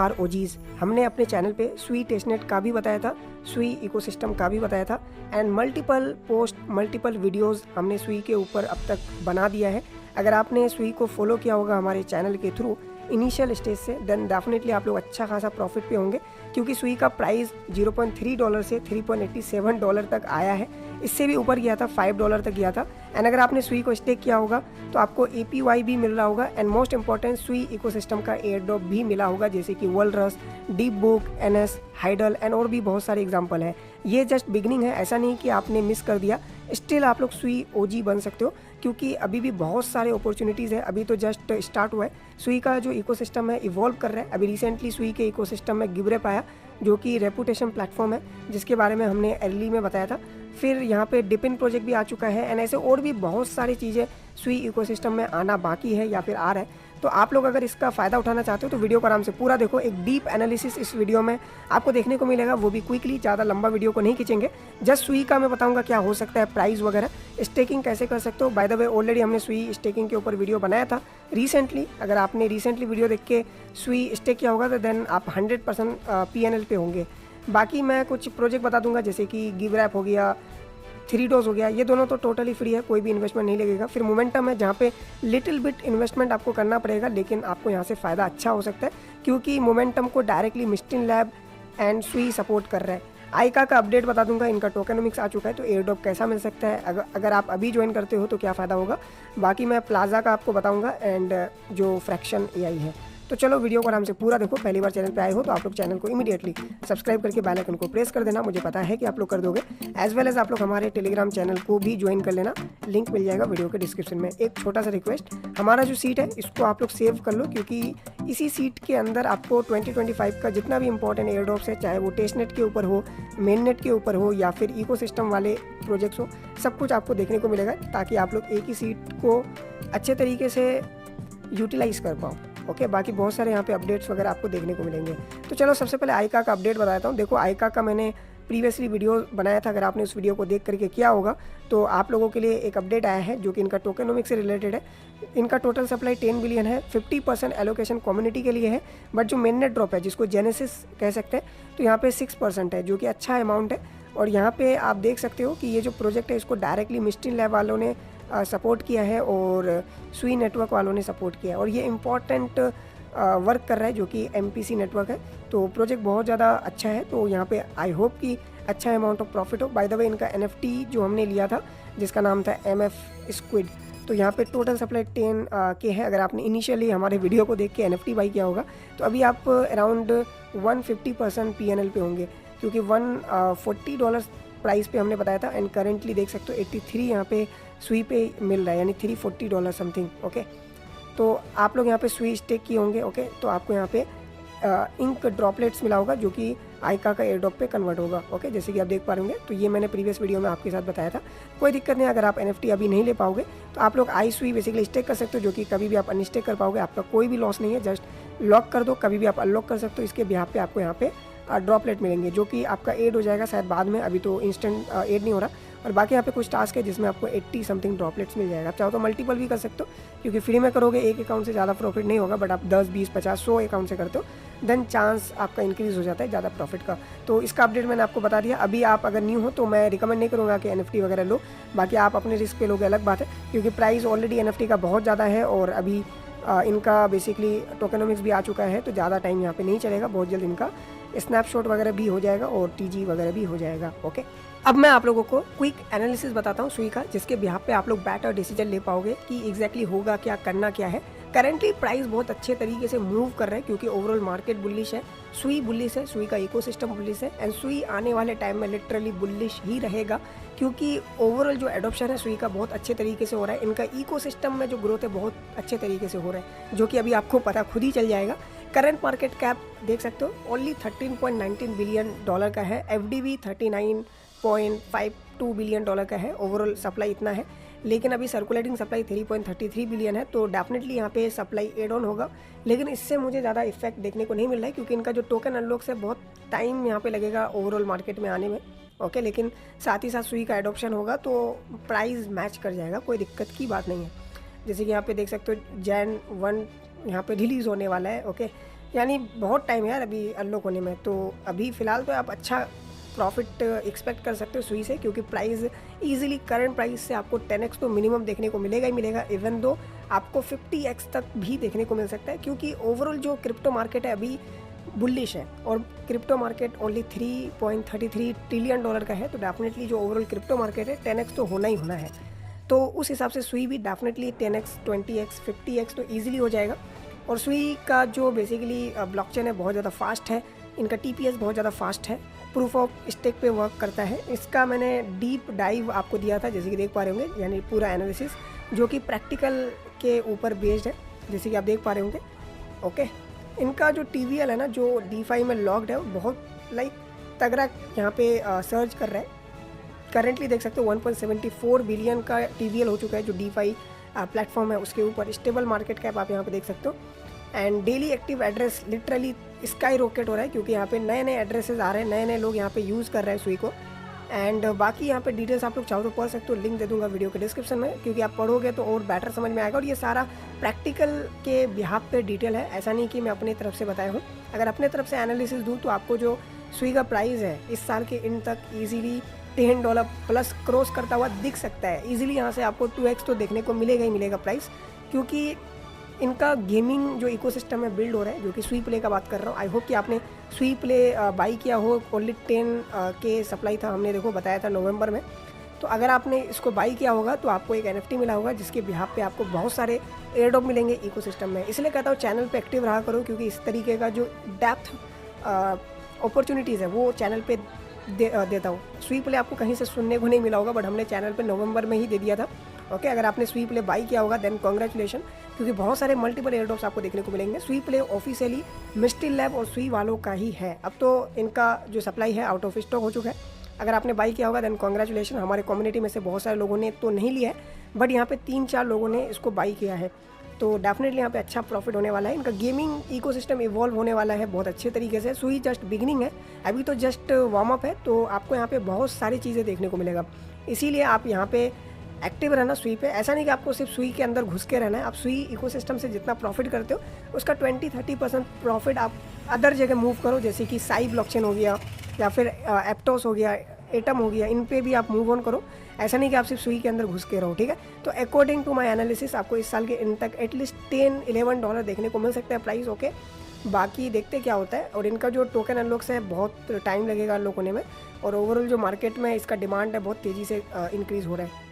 Are OGs. हमने अपने channel पे सुई टेस्टनेट का भी बताया था, सुई इकोसिस्टम का भी बताया था and multiple post, multiple videos हमने सुई के ऊपर अब तक बना दिया है। अगर आपने सुई को फॉलो किया होगा हमारे चैनल के थ्रू इनिशियल स्टेज से, देन डेफिनेटली आप लोग अच्छा खासा प्रॉफिट पे होंगे, क्योंकि सुई का प्राइस $0.3 से $3.87 तक आया है। इससे भी ऊपर गया था, $5 तक गया था। एंड अगर आपने सुई को स्टेक किया होगा तो आपको APY भी मिल रहा होगा एंड मोस्ट इंपॉर्टेंट सुई इकोसिस्टम का एयर ड्रॉप भी मिला होगा, जैसे कि walrus, deep book, NS, hydel and और भी बहुत सारे एग्जाम्पल है। ये जस्ट बिगनिंग है, ऐसा नहीं कि आपने मिस कर दिया, स्टिल आप लोग सुई OG बन सकते हो, क्योंकि अभी भी बहुत सारे अपॉर्चुनिटीज़ है। अभी तो जस्ट स्टार्ट हुआ है, सुई का जो इकोसिस्टम है इवॉल्व कर रहा है। अभी रिसेंटली सुई के इकोसिस्टम में गिवरेप आया, जो कि रेपुटेशन प्लेटफॉर्म है, जिसके बारे में हमने अर्ली में बताया था। फिर यहाँ पे डिपिन प्रोजेक्ट भी आ चुका है एंड ऐसे और भी बहुत सारी चीज़ें सुई इकोसिस्टम में आना बाकी है या फिर आ रहा है। तो आप लोग अगर इसका फ़ायदा उठाना चाहते हो तो वीडियो को आराम से पूरा देखो। एक डीप एनालिसिस इस वीडियो में आपको देखने को मिलेगा, वो भी क्विकली, ज़्यादा लंबा वीडियो को नहीं खींचेंगे। जस्ट सुई का मैं बताऊंगा क्या हो सकता है, प्राइस वगैरह, स्टेकिंग कैसे कर सकते हो। बाय द वे ऑलरेडी हमने सुई स्टेकिंग के ऊपर वीडियो बनाया था रिसेंटली। अगर आपने रिसेंटली वीडियो देख के सुई स्टेक किया होगा तो देन आप 100% PNL पे होंगे। बाकी मैं कुछ प्रोजेक्ट बता दूंगा, जैसे कि गिवरैप हो गया, 3DOS हो गया, ये दोनों तो टोटली फ्री है, कोई भी इन्वेस्टमेंट नहीं लगेगा। फिर मोमेंटम है, जहाँ पे लिटिल बिट इन्वेस्टमेंट आपको करना पड़ेगा, लेकिन आपको यहाँ से फ़ायदा अच्छा हो सकता है, क्योंकि मोमेंटम को डायरेक्टली मिस्टिन लैब एंड सुई सपोर्ट कर रहा है। आइका का अपडेट बता दूंगा, इनका टोकेनोमिक्स आ चुका है, तो एयर ड्रॉप कैसा मिल सकता है, अगर आप अभी ज्वाइन करते हो तो क्या फ़ायदा होगा। बाकी मैं प्लाजा का आपको बताऊँगा एंड जो फ्रैक्शन AI है। तो चलो वीडियो को आराम से पूरा देखो। पहली बार चैनल पे आए हो तो आप लोग चैनल को इमीडिएटली सब्सक्राइब करके बेल आइकन को प्रेस कर देना, मुझे पता है कि आप लोग कर दोगे। एज वेल एज आप लोग हमारे टेलीग्राम चैनल को भी ज्वाइन कर लेना, लिंक मिल जाएगा वीडियो के डिस्क्रिप्शन में। एक छोटा सा रिक्वेस्ट, हमारा जो सीट है इसको आप लोग सेव कर लो, क्योंकि इसी सीट के अंदर आपको 2025 का जितना भी इंपॉर्टेंट एयर ड्रॉप्स है, चाहे वो टेस्टनेट के ऊपर हो, मेन नेट के ऊपर हो या फिर इकोसिस्टम वाले प्रोजेक्ट्स हो, सब कुछ आपको देखने को मिलेगा, ताकि आप लोग एक ही सीट को अच्छे तरीके से यूटिलाइज कर पाओ। ओके, बाकी बहुत सारे यहाँ पे अपडेट्स वगैरह आपको देखने को मिलेंगे। तो चलो सबसे पहले आइका का अपडेट बताता हूँ। देखो, आइका का मैंने प्रीवियसली वीडियो बनाया था, अगर आपने उस वीडियो को देख करके किया होगा तो आप लोगों के लिए एक अपडेट आया है, जो कि इनका टोकेनोमिक्स से रिलेटेड है। इनका टोटल सप्लाई 10 बिलियन है, 50% एलोकेशन कम्युनिटी के लिए है, बट जो मेन नेट ड्रॉप है, जिसको जेनेसिस कह सकते हैं, तो यहाँ पे 6% है, जो कि अच्छा अमाउंट है। और यहाँ पे आप देख सकते हो कि ये जो प्रोजेक्ट है इसको डायरेक्टली मिस्टिन लैब वालों ने सपोर्ट किया है और सुई नेटवर्क वालों ने सपोर्ट किया है, और ये इम्पॉर्टेंट वर्क कर रहा है, जो कि MPC नेटवर्क है। तो प्रोजेक्ट बहुत ज़्यादा अच्छा है, तो यहाँ पे आई होप कि अच्छा अमाउंट ऑफ प्रॉफिट हो। बाय द वे इनका NFT जो हमने लिया था, जिसका नाम था MF स्क्विड, तो यहाँ पे टोटल सप्लाई 10 के है। अगर आपने इनिशियली हमारे वीडियो को देख के NFT बाई किया होगा तो अभी आप अराउंड 150% PNL पे होंगे, क्योंकि $140 प्राइस पे हमने बताया था एंड करेंटली देख सकते हो 83 यहाँ पे सुई पे मिल रहा है, यानी $340 समथिंग। ओके, तो आप लोग यहाँ पे सुई स्टेक किए होंगे। ओके, तो आपको यहाँ पे इंक ड्रॉपलेट्स मिला होगा, जो कि आइका का एयर ड्रॉप पे कन्वर्ट होगा। ओके, जैसे कि आप देख पा रहे होंगे, तो ये मैंने प्रीवियस वीडियो में आपके साथ बताया था। कोई दिक्कत नहीं, अगर आप NFT अभी नहीं ले पाओगे तो आप लोग आई सुई बेसिकली स्टेक कर सकते हो, जो कि कभी भी आप अनस्टेक कर पाओगे, आपका कोई भी लॉस नहीं है। जस्ट लॉक कर दो, कभी भी आप अनलॉक कर सकते हो। इसके बिहाफ पे आपको यहाँ पे ड्रॉपलेट मिलेंगे, जो कि आपका एड हो जाएगा शायद बाद में, अभी तो इंस्टेंट एड नहीं हो रहा। और बाकी यहाँ पे कुछ टास्क है जिसमें आपको 80 समथिंग ड्रॉपलेट्स मिल जाएगा। आप चाहो तो मल्टीपल भी कर सकते हो, क्योंकि फ्री में करोगे एक अकाउंट से ज़्यादा प्रॉफिट नहीं होगा, बट आप 10, 20, 50, 100 अकाउंट से करते हो देन चांस आपका इंक्रीज़ हो जाता है ज़्यादा प्रॉफिट का। तो इसका अपडेट मैंने आपको बता दिया। अभी आप अगर न्यू हो तो मैं रिकमेंड नहीं करूँगा कि NFT वगैरह लो, बाकी आप अपने रिस्क पे लोगे, अलग बात है, क्योंकि प्राइस ऑलरेडी NFT का बहुत ज़्यादा है और अभी इनका बेसिकली टोकेनोमिक्स भी आ चुका है, तो ज़्यादा टाइम यहाँ पे नहीं चलेगा, बहुत जल्द इनका स्नैपशॉट वगैरह भी हो जाएगा और TG वगैरह भी हो जाएगा। ओके, अब मैं आप लोगों को क्विक एनालिसिस बताता हूँ सुई का, जिसके बिहाफ पे आप लोग बेटर डिसीजन ले पाओगे कि एग्जैक्टली होगा क्या, करना क्या है। करेंटली प्राइस बहुत अच्छे तरीके से मूव कर रहा है, क्योंकि ओवरऑल मार्केट बुलिश है, सुई बुलिश है, सुई का इकोसिस्टम बुलिश है एंड सुई आने वाले टाइम में लिटरली बुलिश ही रहेगा, क्योंकि ओवरऑल जो एडॉप्शन है सुई का बहुत अच्छे तरीके से हो रहा है। इनका इकोसिस्टम में जो ग्रोथ है बहुत अच्छे तरीके से हो रहा है, जो कि अभी आपको पता खुद ही चल जाएगा। करंट मार्केट कैप देख सकते हो, ओनली $13.19 बिलियन का है। FDV $39.52 बिलियन का है। ओवरऑल सप्लाई इतना है, लेकिन अभी सर्कुलेटिंग सप्लाई 3.33 बिलियन है, तो डेफिनेटली यहाँ पे सप्लाई एड ऑन होगा, लेकिन इससे मुझे ज़्यादा इफेक्ट देखने को नहीं मिल रहा है, क्योंकि इनका जो टोकन अनलॉक से बहुत टाइम यहाँ पे लगेगा ओवरऑल मार्केट में आने में। ओके, लेकिन साथ ही साथ सुई का एडॉप्शन होगा तो प्राइस मैच कर जाएगा, कोई दिक्कत की बात नहीं है। जैसे कि यहाँ पे देख सकते हो Jan 1 यहाँ पे रिलीज़ होने वाला है। ओके, यानी बहुत टाइम है यार अभी अनलॉक होने में। तो अभी फ़िलहाल तो आप अच्छा प्रॉफिट एक्सपेक्ट कर सकते हो सुई से, क्योंकि प्राइस इजीली करंट प्राइस से आपको 10x तो मिनिमम देखने को मिलेगा ही मिलेगा, इवन दो आपको 50x तक भी देखने को मिल सकता है, क्योंकि ओवरऑल जो क्रिप्टो मार्केट है अभी बुलिश है और क्रिप्टो मार्केट ओनली $3.33 ट्रिलियन का है। तो डेफिनेटली जो ओवरऑल क्रिप्टो मार्केट है 10x तो होना ही होना है। तो उस हिसाब से सुई भी डेफिनेटली 10x 20x 50x तो ईजिली हो जाएगा। और सुई का जो बेसिकली ब्लॉकचेन है बहुत ज़्यादा फास्ट है, इनका TPS बहुत ज़्यादा फास्ट है, प्रूफ ऑफ स्टेक पे वर्क करता है। इसका मैंने डीप डाइव आपको दिया था जैसे कि देख पा रहे होंगे, यानी पूरा एनालिसिस जो कि प्रैक्टिकल के ऊपर बेस्ड है जैसे कि आप देख पा रहे होंगे। ओके, इनका जो TVL है ना जो DeFi में लॉग्ड है बहुत तगड़ा यहाँ पे सर्च कर रहा है। करेंटली देख सकते हो 1.74 बिलियन का TVL हो चुका है जो DeFi प्लेटफॉर्म है उसके ऊपर। स्टेबल मार्केट कैप आप यहाँ पे देख सकते हो। And daily active address literally sky rocket हो रहा है, क्योंकि यहाँ पे नए नए एड्रेसेस आ रहे हैं, नए नए लोग यहाँ पे यूज़ कर रहे हैं सुई को। एंड बाकी यहाँ पे डिटेल्स आप लोग चाहो तो पढ़ सकते हो, लिंक दे दूंगा वीडियो के डिस्क्रिप्शन में, क्योंकि आप पढ़ोगे तो और बेटर समझ में आएगा। और ये सारा प्रैक्टिकल के बिहाफ पे डिटेल है, ऐसा नहीं कि मैं अपनी तरफ से बताया हूँ। अगर अपने तरफ से एनालिसिस दूँ तो आपको जो सुई का प्राइस है इस साल के एंड तक ईजिली $10 प्लस क्रॉस करता हुआ दिख सकता है। ईजिली यहाँ से आपको 2x तो देखने को मिलेगा ही मिलेगा प्राइस, क्योंकि इनका गेमिंग जो इकोसिस्टम है बिल्ड हो रहा है, जो कि सुई प्ले का बात कर रहा हूँ। आई होप कि आपने सुई प्ले बाई किया हो। ओनली 10 के सप्लाई था, हमने देखो बताया था नवंबर में। तो अगर आपने इसको बाई किया होगा तो आपको एक NFT मिला होगा, जिसके बिहाफ पे आपको बहुत सारे एयरड्रॉप मिलेंगे इकोसिस्टम में। इसलिए कहता हूँ चैनल पे एक्टिव रहा करो, क्योंकि इस तरीके का जो डेप्थ अपॉर्चुनिटीज़ है वो चैनल पे देता हूँ। सुई प्ले आपको कहीं से सुनने को नहीं मिला होगा, बट हमने चैनल पे नवंबर में ही दे दिया था। ओके, अगर आपने सुई प्ले बाई किया होगा देन कॉन्ग्रेचुलेशन, क्योंकि बहुत सारे मल्टीपल एयरड्रॉप्स आपको देखने को मिलेंगे। सुई प्ले ऑफिशियली मिस्टिल लैब और सुई वालों का ही है। अब तो इनका जो सप्लाई है आउट ऑफ स्टॉक हो चुका है। अगर आपने बाई किया होगा देन कॉन्ग्रेचुलेशन। हमारे कम्युनिटी में से बहुत सारे लोगों ने तो नहीं लिया है, बट यहाँ पे 3-4 लोगों ने इसको बाई किया है। तो डेफिनेटली यहाँ पे अच्छा प्रॉफिट होने वाला है। इनका गेमिंग इकोसिस्टम इवॉल्व होने वाला है बहुत अच्छे तरीके से। सुई जस्ट बिगिनिंग है, अभी तो जस्ट वार्म अप है। तो आपको यहाँ पे बहुत सारी चीज़ें देखने को मिलेगा, इसीलिए आप यहाँ पे एक्टिव रहना सुई पे। ऐसा नहीं कि आपको सिर्फ सुई के अंदर घुस के रहना है। आप सुई इकोसिस्टम से जितना प्रॉफिट करते हो उसका 20-30% प्रॉफिट आप अदर जगह मूव करो, जैसे कि साई ब्लॉकचेन हो गया या फिर एप्टोस हो गया, एटम हो गया, इन पे भी आप मूव ऑन करो। ऐसा नहीं कि आप सिर्फ सुई के अंदर घुस के रहो, ठीक है। तो अकॉर्डिंग टू माय एनालिसिस आपको इस साल के इन तक एटलीस्ट $10-11 देखने को मिल सकता है प्राइस। ओके, बाकी देखते क्या होता है। और इनका जो टोकन अनलॉक्स है बहुत टाइम लगेगा अनलॉक होने में, और ओवरऑल जो मार्केट में इसका डिमांड है बहुत तेज़ी से इंक्रीज़ हो रहा है।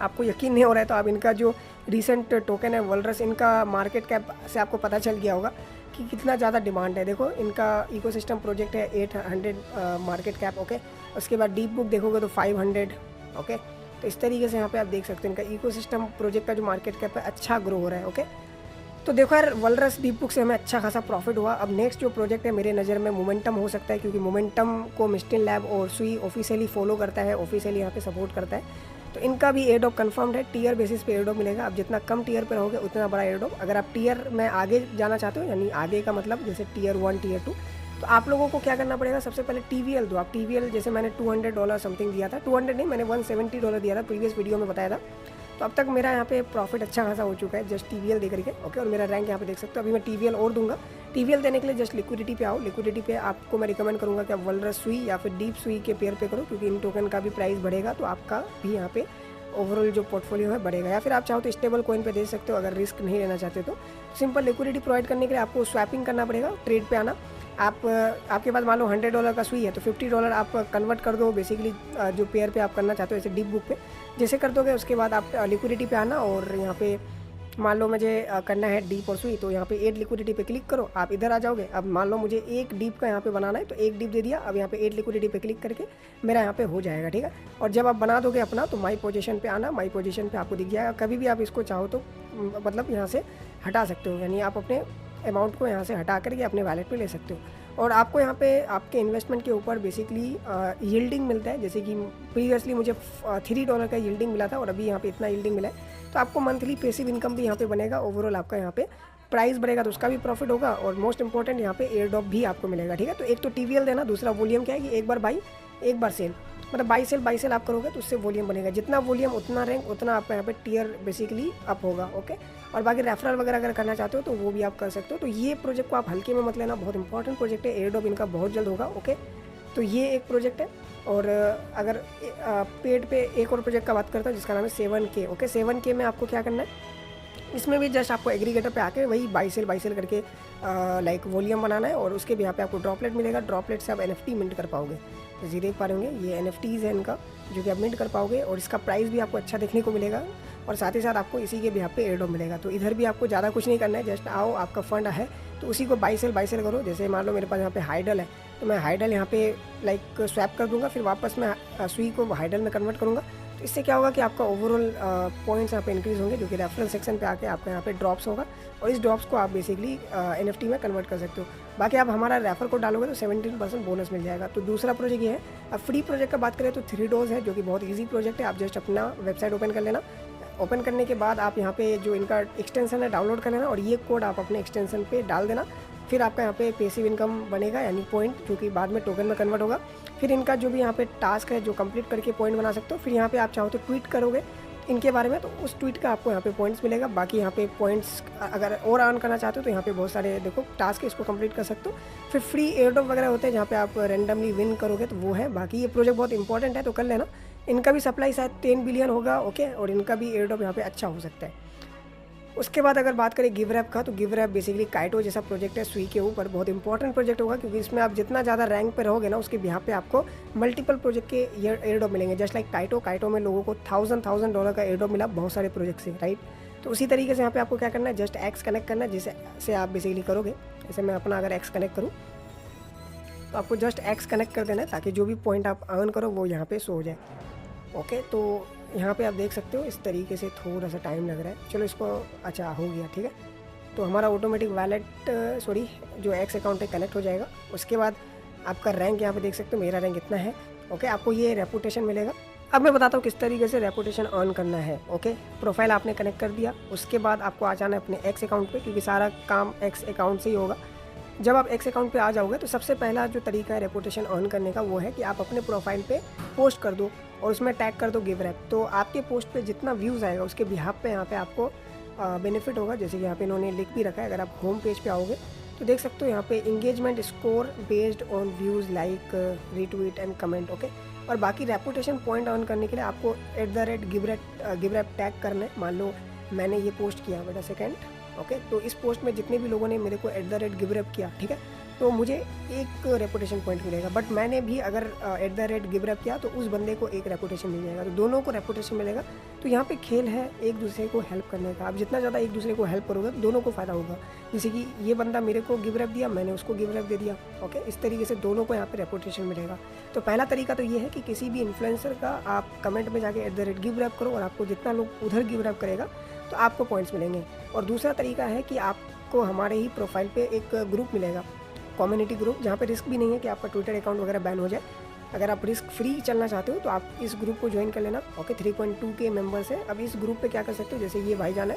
आपको यकीन नहीं हो रहा है तो आप इनका जो रिसेंट टोकन है वल्रस, इनका मार्केट कैप से आपको पता चल गया होगा कि कितना ज़्यादा डिमांड है। देखो इनका इकोसिस्टम प्रोजेक्ट है 800 मार्केट कैप। ओके, उसके बाद डीप बुक देखोगे तो 500। ओके, तो इस तरीके से यहाँ पे आप देख सकते हो इनका इकोसिस्टम प्रोजेक्ट का जो मार्केट कैप है अच्छा ग्रो हो रहा है। ओके, तो देखो यार वल्रस डीप बुक से हमें अच्छा खासा प्रॉफिट हुआ। अब नेक्स्ट जो प्रोजेक्ट है मेरे नज़र में मोमेंटम हो सकता है, क्योंकि मोमेंटम को मिस्टिल लैब और सुई ऑफिशियली फॉलो करता है, ऑफिशियली यहाँ पे सपोर्ट करता है। तो इनका भी एयरड्रॉप कंफर्म्ड है, टीयर बेसिस पे एयरड्रॉप मिलेगा। अब जितना कम टीयर पे रहोगे उतना बड़ा एयरड्रॉप। अगर आप टीयर में आगे जाना चाहते हो, यानी आगे का मतलब जैसे टीयर 1 टीयर 2, तो आप लोगों को क्या करना पड़ेगा, सबसे पहले TVL दो। आप TVL जैसे मैंने $200 समथिंग दिया था, 200 नहीं मैंने $170 दिया था, प्रीवियस वीडियो में बताया था। तो अब तक मेरा यहाँ पे प्रॉफिट अच्छा खासा हो चुका है जस्ट TVL दे करके। ओके, और मेरा रैंक यहाँ पे देख सकते हो। अभी मैं TVL और दूंगा। TVL देने के लिए जस्ट लिक्विडिटी पे आओ। लिक्विडिटी पे आपको मैं रिकमेंड करूँगा कि आप वल्रस सुई या फिर डीप सुई के पेयर पे करो, क्योंकि इन टोकन का भी प्राइस बढ़ेगा तो आपका भी यहाँ पे ओवरऑल जो पोर्टफोलियो है बढ़ेगा। या फिर आप चाहो तो स्टेबल कॉइन पे दे सकते हो, अगर रिस्क नहीं लेना चाहते तो। सिंपल लिक्विडिटी प्रोवाइड करने के लिए आपको स्वैपिंग करना पड़ेगा, ट्रेड पे आना। आपके पास मान लो $100 का सुई है तो $50 आप कन्वर्ट कर दो बेसिकली जो पेयर पे आप करना चाहते हो, जैसे डीप बुक पे जैसे कर दोगे। उसके बाद आप लिक्विडिटी पे आना और यहाँ पे मान लो मुझे करना है डीप और सुई, तो यहाँ पे 8 लिक्विडिटी पे क्लिक करो, आप इधर आ जाओगे। अब मान लो मुझे 1 डीप का यहाँ पे बनाना है तो 1 डीप दे दिया। अब यहाँ पे 8 लिक्विडिटी पे क्लिक करके मेरा यहाँ पे हो जाएगा, ठीक है। और जब आप बना दोगे अपना तो माई पोजीशन पे आना, माई पोजीशन पे आपको दिख जाएगा। कभी भी आप इसको चाहो तो मतलब यहाँ से हटा सकते हो, यानी आप अपने अमाउंट को यहाँ से हटा करके अपने वैलेट पे ले सकते हो। और आपको यहाँ पे आपके इन्वेस्टमेंट के ऊपर बेसिकली यील्डिंग मिलता है, जैसे कि प्रीवियसली मुझे $3 का यील्डिंग मिला था और अभी यहाँ पे इतना यील्डिंग मिला है। तो आपको मंथली पैसिव इनकम भी यहाँ पे बनेगा। ओवरऑल आपका यहाँ पे प्राइस बढ़ेगा तो उसका भी प्रॉफिट होगा, और मोस्ट इंपॉर्टेंट यहाँ पे एयर ड्रॉप भी आपको मिलेगा, ठीक है। तो एक तो TVL देना, दूसरा वॉल्यूम क्या है कि एक बार बाई एक बार सेल। मतलब बाई सेल आप करोगे तो उससे वॉल्यूम बनेगा, जितना वॉल्यूम उतना रैंक उतना आपका यहाँ पे टियर बेसिकली अप होगा। ओके, और बाकी रेफरल वगैरह अगर करना चाहते हो तो वो भी आप कर सकते हो। तो ये प्रोजेक्ट को आप हल्के में मत लेना, बहुत इंपॉर्टेंट प्रोजेक्ट है, एयर ड्रॉप इनका बहुत जल्द होगा। ओके, तो ये एक प्रोजेक्ट है। और अगर पेड पे एक और प्रोजेक्ट का बात करता हूँ जिसका नाम है 7K। ओके, 7K में आपको क्या करना है, इसमें भी जस्ट आपको एग्रीगेटर पे आके वही बाई सेल करके लाइक वॉल्यूम बनाना है, और उसके भी यहाँ पे आपको ड्रॉपलेट मिलेगा। ड्रॉपलेट से आप NFT मिंट कर पाओगे। जैसे देख पा रहे होंगे ये NFTs है इनका, जो कि आप मिंट कर पाओगे, और इसका प्राइस भी आपको अच्छा देखने को मिलेगा, और साथ ही साथ आपको इसी के भी यहाँ पे एयर ड्रॉप मिलेगा। तो इधर भी आपको ज़्यादा कुछ नहीं करना है, जस्ट आओ, आपका फंड है तो उसी को बाई सेल करो। जैसे मान लो मेरे पास यहाँ पे हाइडल है, तो मैं हाइडल यहाँ पे लाइक स्वैप कर दूंगा, फिर वापस मैं सुई को हाइडल में कन्वर्ट करूँगा। तो इससे क्या होगा कि आपका ओवरऑल पॉइंट्स यहाँ पे इंक्रीज़ होंगे, जो कि रेफरल सेक्शन पे आके आपका यहाँ पे ड्रॉप्स होगा, और इस ड्रॉप्स को आप बेसिकली NFT में कन्वर्ट कर सकते हो। बाकी आप हमारा रेफर कोड डालोगे तो 17% बोनस मिल जाएगा। तो दूसरा प्रोजेक्ट ये है। अब फ्री प्रोजेक्ट का बात करें तो 3DOS है, जो कि बहुत ईजी प्रोजेक्ट है। आप जस्ट अपना वेबसाइट ओपन कर लेना, ओपन करने के बाद आप यहाँ पे जो इनका एक्सटेंशन है डाउनलोड कर लेना, और ये कोड आप अपने एक्सटेंशन पे डाल देना। फिर आपका यहाँ पे पैसिव इनकम बनेगा, यानी पॉइंट, जो कि बाद में टोकन में कन्वर्ट होगा। फिर इनका जो भी यहाँ पे टास्क है जो कंप्लीट करके पॉइंट बना सकते हो। फिर यहाँ पे आप चाहो तो ट्वीट करोगे इनके बारे में, तो उस ट्वीट का आपको यहाँ पे पॉइंट्स मिलेगा। बाकी यहाँ पे पॉइंट्स अगर और अर्न करना चाहते हो तो यहाँ पे बहुत सारे देखो टास्क है, इसको कंप्लीट कर सकते हो। फिर फ्री एयर ड्रॉप वगैरह होते हैं जहाँ पे आप रैंडमली विन करोगे, तो वो है। बाकी ये प्रोजेक्ट बहुत इंपॉर्टेंट है, तो कर लेना। इनका भी सप्लाई शायद 10 बिलियन होगा। ओके, और इनका भी एयर ड्रॉप यहाँ पे अच्छा हो सकता है। उसके बाद अगर बात करें गिव रैप का, तो गिव रैप बेसिकली काइटो जैसा प्रोजेक्ट है सुई के ऊपर, बहुत इंपॉर्टेंट प्रोजेक्ट होगा, क्योंकि इसमें आप जितना ज़्यादा रैंक पे रहोगे ना, उसके बिहार पे आपको मल्टीपल प्रोजेक्ट के एयर ड्रॉप मिलेंगे। जस्ट लाइक काइटो में लोगों को $1000 का एयर ड्रॉप मिला बहुत सारे प्रोजेक्ट से, राइट। तो उसी तरीके से यहाँ पे आपको क्या करना है, जस्ट एक्स कनेक्ट करना है, जिससे आप बेसिकली करोगे। जैसे मैं अपना अगर एक्स कनेक्ट करूँ तो आपको जस्ट एक्स कनेक्ट कर देना है, ताकि जो भी पॉइंट आप अर्न करो वो यहाँ पे शो हो जाए। ओके, तो यहाँ पे आप देख सकते हो इस तरीके से थोड़ा सा टाइम लग रहा है। चलो इसको, अच्छा हो गया, ठीक है। तो हमारा ऑटोमेटिक वैलेट जो एक्स अकाउंट है कनेक्ट हो जाएगा। उसके बाद आपका रैंक यहाँ पे देख सकते हो, मेरा रैंक इतना है। ओके, आपको ये रेपुटेशन मिलेगा। अब मैं बताता हूँ किस तरीके से रेपुटेशन अर्न करना है। ओके, प्रोफाइल आपने कनेक्ट कर दिया, उसके बाद आपको आ जाना है अपने एक्स अकाउंट पे, क्योंकि सारा काम एक्स अकाउंट से ही होगा। जब आप एक्स अकाउंट पे आ जाओगे तो सबसे पहला जो तरीका है रेपुटेशन अर्न करने का, वो है कि आप अपने प्रोफाइल पे पोस्ट कर दो और उसमें टैग कर दो गिव रैप। तो आपके पोस्ट पे जितना व्यूज़ आएगा उसके बिहाफ पे यहाँ पे आपको बेनिफिट होगा। जैसे कि यहाँ पे इन्होंने लिख भी रखा है। अगर आप होम पेज पे आओगे तो देख सकते हो यहाँ पे engagement score based on views, like, retweet and comment. Okay, और बाकी रेपुटेशन पॉइंट अर्न करने के लिए आपको गिव रैप टैग करना है। मान लो मैंने ये पोस्ट किया, बेटा सेकेंड। ओके, तो इस पोस्ट में जितने भी लोगों ने मेरे को गिव रैप किया, ठीक है, तो मुझे एक रेपुटेशन पॉइंट मिलेगा। बट मैंने भी अगर गिव रैप किया तो उस बंदे को एक रेपुटेशन मिल जाएगा, तो दोनों को रेपुटेशन मिलेगा। तो यहाँ पे खेल है एक दूसरे को हेल्प करने का। आप जितना ज़्यादा एक दूसरे को हेल्प करोगे तो दोनों को फ़ायदा होगा। जैसे कि ये बंदा मेरे को गिव रैप दिया, मैंने उसको गिव रैप दे दिया। ओके, इस तरीके से दोनों को यहाँ पे रेपुटेशन मिलेगा। तो पहला तरीका तो ये है कि किसी भी इन्फ्लुएंसर का आप कमेंट में जाके गिव रैप करो, और आपको जितना लोग उधर गिव रैप करेगा तो आपको पॉइंट्स मिलेंगे। और दूसरा तरीका है कि आपको हमारे ही प्रोफाइल पे एक ग्रुप मिलेगा, कम्युनिटी ग्रुप, जहाँ पे रिस्क भी नहीं है कि आपका ट्विटर अकाउंट वगैरह बैन हो जाए। अगर आप रिस्क फ्री चलना चाहते हो तो आप इस ग्रुप को ज्वाइन कर लेना। ओके, 3.2K मेंबर्स है। अब इस ग्रुप पे क्या कर सकते हो, जैसे ये भाईजान है,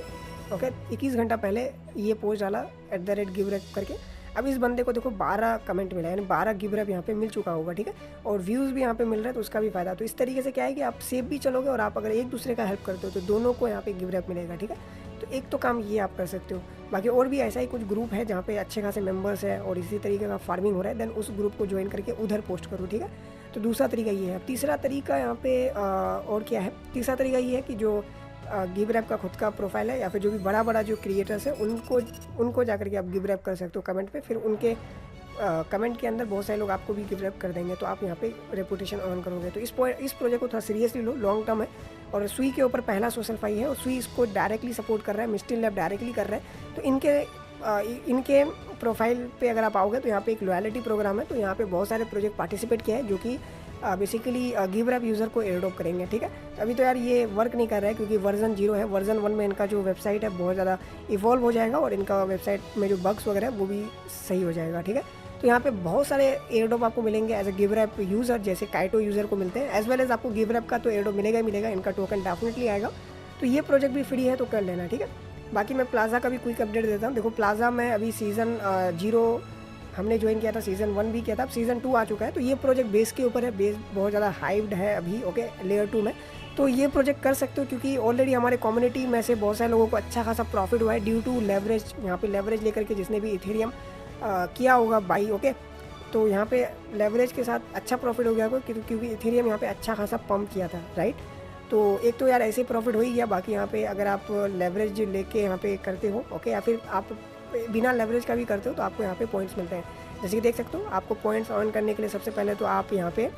ओके, 21 घंटा पहले ये पोस्ट डाला गिव रैप करके। अब इस बंदे को देखो 12 कमेंट मिला, यानी 12 गिव रैप यहाँ पे मिल चुका होगा, ठीक है, और व्यूज़ भी यहाँ पे मिल रहा है, तो उसका भी फायदा। तो इस तरीके से क्या है कि आप सेफ भी चलोगे, और आप अगर एक दूसरे का हेल्प करते हो तो दोनों को यहाँ पे गिव रैप मिलेगा, ठीक है। तो एक तो काम ये आप कर सकते हो। बाकी और भी ऐसा ही कुछ ग्रुप है जहाँ पे अच्छे खासे मेंबर्स है और इसी तरीके का फार्मिंग हो रहा है, देन उस ग्रुप को ज्वाइन करके उधर पोस्ट करो, ठीक है। तो दूसरा तरीका ये है। तीसरा तरीका यहाँ पे और क्या है, तीसरा तरीका ये है कि जो गिव रैप का खुद का प्रोफाइल है, या फिर जो भी बड़ा जो क्रिएटर्स है उनको जाकर के आप गिव रैप कर सकते हो कमेंट पे। फिर उनके कमेंट के अंदर बहुत सारे लोग आपको भी गिव रैप कर देंगे, तो आप यहाँ पे रेपुटेशन अर्न करोगे। तो इस प्रोजेक्ट को थोड़ा सीरियसली लो, लॉन्ग टर्म है, और सुई के ऊपर पहला सोशल फाई है, और सुई इसको डायरेक्टली सपोर्ट कर रहा है, मिस्टिल लैब डायरेक्टली कर रहा है। तो इनके प्रोफाइल पे अगर आप आओगे तो यहाँ पे एक लॉयल्टी प्रोग्राम है, तो यहाँ पे बहुत सारे प्रोजेक्ट पार्टिसिपेट किया है जो कि बेसिकली गिव रैप यूज़र को एयर ड्रॉप करेंगे, ठीक है। अभी तो यार ये वर्क नहीं कर रहा है क्योंकि वर्जन 0 है। वर्जन 1 में इनका जो वेबसाइट है बहुत ज़्यादा इवॉल्व हो जाएगा, और इनका वेबसाइट में जो बग्स वगैरह है वो भी सही हो जाएगा, ठीक है। तो यहाँ पे बहुत सारे एयर ड्रॉप आपको मिलेंगे as a give rep user, जैसे काइटो यूज़र को मिलते हैं, एज वेल एज आपको गिव रैप का तो एयर ड्रॉप मिलेगा ही मिलेगा, इनका टोकन डेफिनेटली आएगा। तो ये प्रोजेक्ट भी फ्री है, तो कर लेना, ठीक है। बाकी मैं प्लाजा का भी क्विक अपडेट देता हूँ। देखो प्लाजा में अभी सीज़न 0 हमने ज्वाइन किया था सीज़न 1 भी किया था, अब सीज़न 2 आ चुका है। तो ये प्रोजेक्ट बेस के ऊपर है, बेस बहुत ज़्यादा हाइप्ड है अभी, ओके, लेयर 2 में। तो ये प्रोजेक्ट कर सकते हो क्योंकि ऑलरेडी हमारे कम्युनिटी में से बहुत सारे लोगों को अच्छा खासा प्रॉफिट हुआ है ड्यू टू लेवरेज। यहाँ पे लेवरेज लेकर के जिसने भी इथेरियम किया होगा बाई, ओके, तो यहाँ पे लेवरेज के साथ अच्छा प्रॉफिट हो गया होगा क्योंकि इथेरियम यहाँ पे अच्छा खासा पंप किया था, राइट। तो एक तो यार ऐसे प्रॉफिट हो ही गया, बाकी यहाँ पे अगर आप लेवरेज लेके यहाँ पे करते हो, ओके, या फिर आप बिना लेवरेज का भी करते हो तो आपको यहाँ पे पॉइंट्स मिलते हैं। जैसे कि देख सकते हो, आपको पॉइंट्स अर्न करने के लिए सबसे पहले तो आप यहाँ पे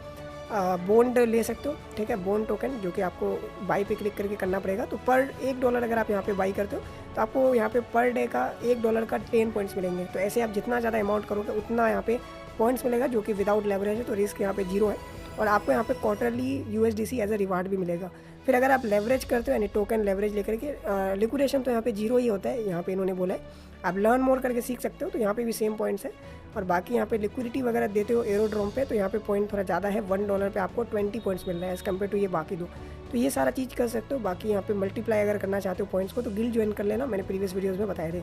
बॉन्ड ले सकते हो, ठीक है, बॉन्ड टोकन, जो कि आपको बाई पे क्लिक करके करना पड़ेगा। तो पर $1 अगर आप यहाँ पे बाई करते हो तो आपको यहाँ पे पर डे का $1 का 10 पॉइंट्स मिलेंगे। तो ऐसे आप जितना ज़्यादा अमाउंट करोगे उतना यहाँ पे पॉइंट्स मिलेगा, जो कि विदाउट लेवरेज है, तो रिस्क यहाँ पे 0 है। और आपको यहाँ पे quarterly USDC as a reward भी मिलेगा। फिर अगर आप लेवरेज करते हो यानी टोकन लेवरेज लेकर के, लिक्विडेशन तो यहाँ पे 0 ही होता है, यहाँ पे इन्होंने बोला है। आप लर्न मोर करके सीख सकते हो, तो यहाँ पे भी सेम पॉइंट्स है। और बाकी यहाँ पे लिक्विडिटी वगैरह देते हो एरोड्रोम पे, तो यहाँ पे पॉइंट थोड़ा ज़्यादा है, $1 पे आपको 20 पॉइंट्स मिल रहा है एज़ कम्पेयर टू ये बाकी दो। तो ये सारा चीज़ कर सकते हो। बाकी यहाँ पे मल्टीप्लाई अगर करना चाहते हो पॉइंट्स को तो गिल्ड ज्वाइन कर लेना, मैंने प्रीवियस वीडियोज़ में बताए थे।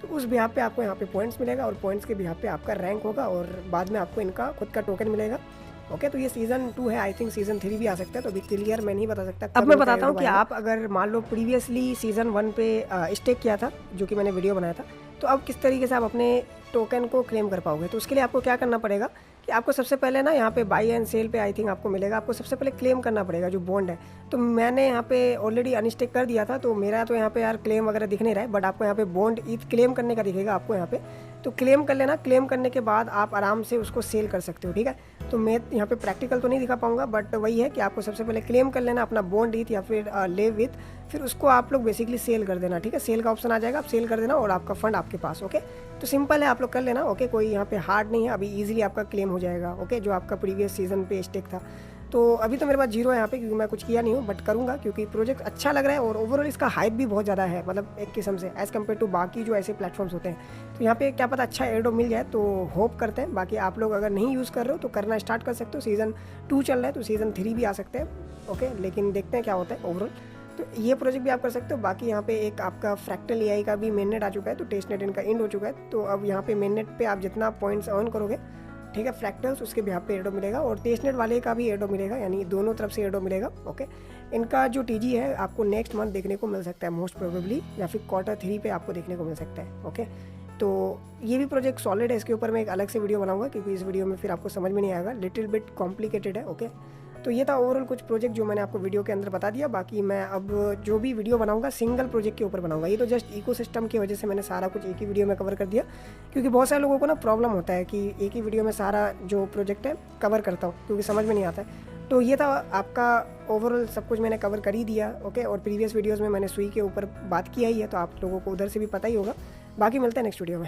तो उस बिहाफ पे आपको यहाँ पे पॉइंट्स मिलेगा और पॉइंट्स के बिहाफ पे आपका रैंक होगा और बाद में आपको इनका खुद का टोकन मिलेगा, ओके। तो ये सीज़न 2 है, आई थिंक सीज़न 3 भी आ सकता है, तो अभी क्लियर मैं नहीं बता सकता। अब मैं बताता हूँ कि आप अगर मान लो प्रीवियसली सीज़न 1 पे स्टेक किया था, जो कि मैंने वीडियो बनाया था, तो अब किस तरीके से आप अपने टोकन को क्लेम कर पाओगे। तो उसके लिए आपको क्या करना पड़ेगा कि आपको सबसे पहले ना यहाँ पे बाई एंड सेल पे आई थिंक आपको मिलेगा, आपको सबसे पहले क्लेम करना पड़ेगा जो बॉन्ड है। तो मैंने यहाँ पे ऑलरेडी अनस्टेक कर दिया था, तो मेरा तो यहाँ पे यार क्लेम वगैरह दिख नहीं रहा है, बट आपको यहाँ पे बॉन्ड ईथ क्लेम करने का दिखेगा आपको यहाँ पे। तो क्लेम कर लेना, क्लेम करने के बाद आप आराम से उसको सेल कर सकते हो, ठीक है। तो मैं यहाँ पे प्रैक्टिकल तो नहीं दिखा पाऊंगा, बट वही है कि आपको सबसे पहले क्लेम कर लेना अपना बॉन्ड ईथ या फिर लेव विथ, फिर उसको आप लोग बेसिकली सेल कर देना, ठीक है। सेल का ऑप्शन आ जाएगा, आप सेल कर देना और आपका फंड आपके पास, ओके। तो सिंपल है, आप लोग कर लेना, ओके। कोई यहाँ पे हार्ड नहीं है, अभी इजीली आपका क्लेम हो जाएगा, ओके, जो आपका प्रीवियस सीजन पे स्टेक था। तो अभी तो मेरे पास 0 है यहाँ पे क्योंकि मैं कुछ किया नहीं हूँ, बट करूँगा क्योंकि प्रोजेक्ट अच्छा लग रहा है और ओवरऑल इसका हाइप भी बहुत ज़्यादा है, मतलब एक किस्म से एज़ कम्पेयर टू बाकी जो ऐसे प्लेटफॉर्म्स होते हैं। तो यहाँ पे क्या पता अच्छा एयरड्रॉप मिल जाए, तो होप करते हैं। बाकी आप लोग अगर नहीं यूज़ कर रहे हो तो करना स्टार्ट कर सकते हो। सीज़न 2 चल रहा है तो सीज़न 3 भी आ सकते हैं, ओके, लेकिन देखते हैं क्या होता है ओवरऑल। तो ये प्रोजेक्ट भी आप कर सकते हो। बाकी यहाँ पे एक आपका फ्रैक्टल AI का भी मेननेट आ चुका है, तो टेस्टनेट इनका एंड हो चुका है। तो अब यहाँ पे मेननेट पे आप जितना पॉइंट्स अर्न करोगे, ठीक है, फ्रैक्टल्स, उसके भी यहाँ पे एयरड्रॉप मिलेगा और टेस्टनेट वाले का भी एयरड्रॉप मिलेगा, यानी दोनों तरफ से एयरड्रॉप मिलेगा, ओके। इनका जो TG है आपको नेक्स्ट मंथ देखने को मिल सकता है मोस्ट प्रोबेबली, या फिर Q3 पे आपको देखने को मिल सकता है, ओके। तो ये भी प्रोजेक्ट सॉलिड है, इसके ऊपर मैं एक अलग से वीडियो बनाऊंगा क्योंकि इस वीडियो में फिर आपको समझ में नहीं आएगा, लिटिल बिट कॉम्प्लिकेटेड है, ओके। तो ये था ओवरऑल कुछ प्रोजेक्ट जो मैंने आपको वीडियो के अंदर बता दिया। बाकी मैं अब जो भी वीडियो बनाऊंगा सिंगल प्रोजेक्ट के ऊपर बनाऊंगा। ये तो जस्ट इकोसिस्टम की वजह से मैंने सारा कुछ एक ही वीडियो में कवर कर दिया, क्योंकि बहुत सारे लोगों को ना प्रॉब्लम होता है कि एक ही वीडियो में सारा जो प्रोजेक्ट है कवर करता हूँ क्योंकि समझ में नहीं आता है। तो ये था आपका ओवरऑल सब कुछ मैंने कवर कर ही दिया, ओके। और प्रीवियस वीडियोज़ में मैंने सुई के ऊपर बात किया ही है, तो आप लोगों को उधर से भी पता ही होगा। बाकी मिलते हैं नेक्स्ट वीडियो में।